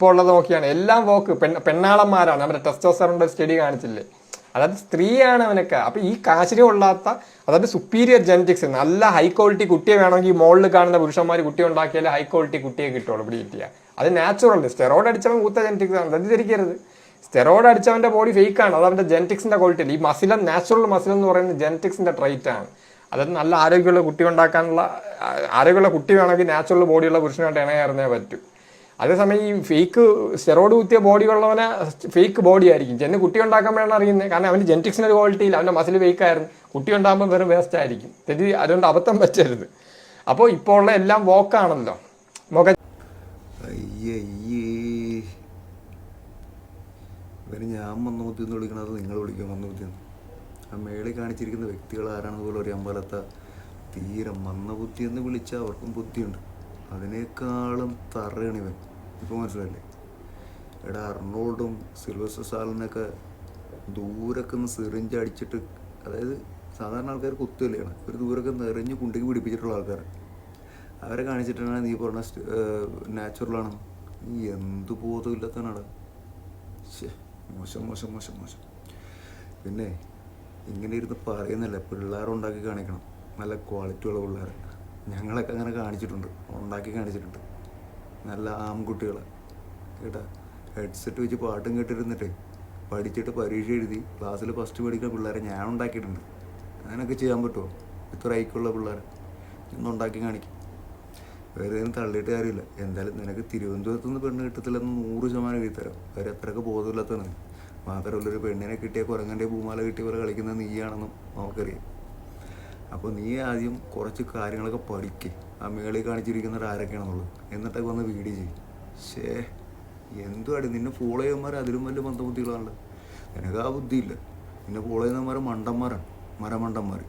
ഇപ്പോൾ ഉള്ളത് നോക്കിയാണ് എല്ലാം വോക്ക് പെണ്ണാളന്മാരാണ്. നമ്മുടെ ടെസ്റ്റോസ്റ്ററോണിന്റെ സ്റ്റഡി കാണിച്ചില്ലേ, അതായത് സ്ത്രീയാണ് അവനൊക്കെ. അപ്പൊ ഈ കാശിന് കൊള്ളാത്ത, അതായത് സുപ്പീരിയർ ജെനറ്റിക്സ്, നല്ല ഹൈ ക്വാളിറ്റി കുട്ടിയെ വേണമെങ്കിൽ മോളിൽ കാണുന്ന പുരുഷന്മാർ കുട്ടി ഉണ്ടാക്കിയാലേ ഹൈ ക്വാളിറ്റി കുട്ടിയെ കിട്ടുള്ളൂ ബ്രീഡ് ചെയ്യുക. അത് നാച്ചുറൽ. സ്റ്റെറോയിഡ് അടിച്ചവൻ കൂത്ത ജെനറ്റിക്സ് ആണ്, തെറ്റിദ്ധരിക്കരുത്. സ്റ്റെറോയിഡ് അടിച്ചവന്റെ ബോഡി ഫേക്ക് ആണ്, അത് അവന്റെ ജെനറ്റിക്സിന്റെ ക്വാളിറ്റി അല്ല. ഈ മസിലൻ, നാച്ചുറൽ മസിൽ എന്ന് പറയുന്നത് ജെനറ്റിക്സിന്റെ ട്രൈറ്റ് ആണ്. അതായത് നല്ല ആരോഗ്യമുള്ള കുട്ടി ഉണ്ടാക്കാനുള്ള, ആരോഗ്യമുള്ള കുട്ടി വേണമെങ്കിൽ നാച്ചുറൽ ബോഡിയുള്ള പുരുഷനായിട്ട് ഇണയായിരുന്നേ പറ്റൂ. അതേസമയം ഈ ഫേക്ക് സ്റ്റെറോയിഡ് കുത്തിയ ബോഡി ഉള്ളവനെ ഫേക്ക് ബോഡി ആയിരിക്കും. ചെന്ന് കുട്ടി ഉണ്ടാക്കുമ്പോഴാണ് അറിയുന്നത്. കാരണം അവൻ്റെ ജെനറ്റിക്സിന് ഒരു ക്വാളിറ്റി ഇല്ല, അവൻ്റെ മസിൽ ഫേക്ക് ആയിരുന്നു. കുട്ടി ഉണ്ടാകുമ്പോൾ വെറും വേസ്റ്റ് ആയിരിക്കും. അതുകൊണ്ട് അബദ്ധം പറ്റരുത്. അപ്പോൾ ഇപ്പോൾ ഉള്ള എല്ലാം വോക്കാണല്ലോ. ഇവന് ഞാൻ മന്ദബുദ്ധി എന്ന് വിളിക്കണത് നിങ്ങൾ വിളിക്കുക മന്ദബുദ്ധി എന്ന്. ആ മേളിൽ കാണിച്ചിരിക്കുന്ന വ്യക്തികൾ ആരാണെന്ന് പോലും അറിയാൻ പാടാത്ത തീരെ മന്ദബുദ്ധി എന്ന് വിളിച്ചാൽ അവർക്കും ബുദ്ധിയുണ്ട്. അതിനേക്കാളും തറയാണ് ഇവൻ. ഇപ്പോൾ മനസ്സിലല്ലേ? എടാ, അർണോൾഡും സിൽവസ്റ്റർ സ്റ്റാലോണൊക്കെ ദൂരൊക്കെ ഒന്ന് സിറിഞ്ച് അടിച്ചിട്ട്, അതായത് സാധാരണ ആൾക്കാർ കുത്തുകയാണ്, ഒരു ദൂരൊക്കെ നിറഞ്ഞ് കുണ്ടിക്ക് പിടിപ്പിച്ചിട്ടുള്ള ആൾക്കാർ. അവരെ കാണിച്ചിട്ടാണ് നീ പറഞ്ഞ നാച്ചുറലാണ്. നീ എന്ത് ബോധമില്ലാത്തവനാണ്. മോശം മോശം മോശം മോശം. പിന്നെ ഇങ്ങനെ ഇരുന്ന് പറയുന്നില്ല, പിള്ളേരുണ്ടാക്കി കാണിക്കണം, നല്ല ക്വാളിറ്റിയുള്ള പിള്ളേർ. ഞങ്ങളൊക്കെ അങ്ങനെ കാണിച്ചിട്ടുണ്ട്, ഉണ്ടാക്കി കാണിച്ചിട്ടുണ്ട്. നല്ല ആൺകുട്ടികളെ കേട്ടാ, ഹെഡ്സെറ്റ് വെച്ച് പാട്ടും കേട്ടിരുന്നിട്ട് പഠിച്ചിട്ട് പരീക്ഷ എഴുതി ക്ലാസ്സിൽ ഫസ്റ്റ് പഠിക്കുന്ന പിള്ളേരെ ഞാൻ ഉണ്ടാക്കിയിട്ടുണ്ട്. അങ്ങനെയൊക്കെ ചെയ്യാൻ പറ്റുമോ? ഇത്ര ഐക്കുള്ള പിള്ളേരെ ഇന്നുണ്ടാക്കി കാണിക്കും. വേറെ ഒന്നും തള്ളിയിട്ട് കാര്യമില്ല. എന്തായാലും നിനക്ക് തിരുവനന്തപുരത്ത് നിന്ന് പെണ്ണ് കിട്ടത്തില്ലെന്ന് 100% എഴുതിത്തരാം. അവർ അത്രയൊക്കെ ബോധമില്ലാത്തതാണ്. മാത്രമല്ല, ഒരു പെണ്ണിനെ കിട്ടിയ കുരങ്ങൻ്റെ പൂമാല കിട്ടിയ പോലെ കളിക്കുന്നത് നീയാണെന്നും നമുക്കറിയാം. അപ്പോൾ നീ ആദ്യം കുറച്ച് കാര്യങ്ങളൊക്കെ പഠിക്കുക, ആ മേളിൽ കാണിച്ചിരിക്കുന്നത് ആരൊക്കെയാണെന്നുള്ളത്, എന്നിട്ടൊക്കെ വന്ന് വീഡിയോ ചെയ്യും. എന്തുവാടി നിന്നെ ഫോളോ ചെയ്യുന്നവർ അതിലും വലിയ മന്ദബുദ്ധികളാണല്ലോ. നിനക്ക് ആ ബുദ്ധിയില്ല. നിന്നെ ഫോളോ ചെയ്യുന്നവന്മാർ മണ്ടന്മാരാണ്, മരമണ്ടന്മാർ.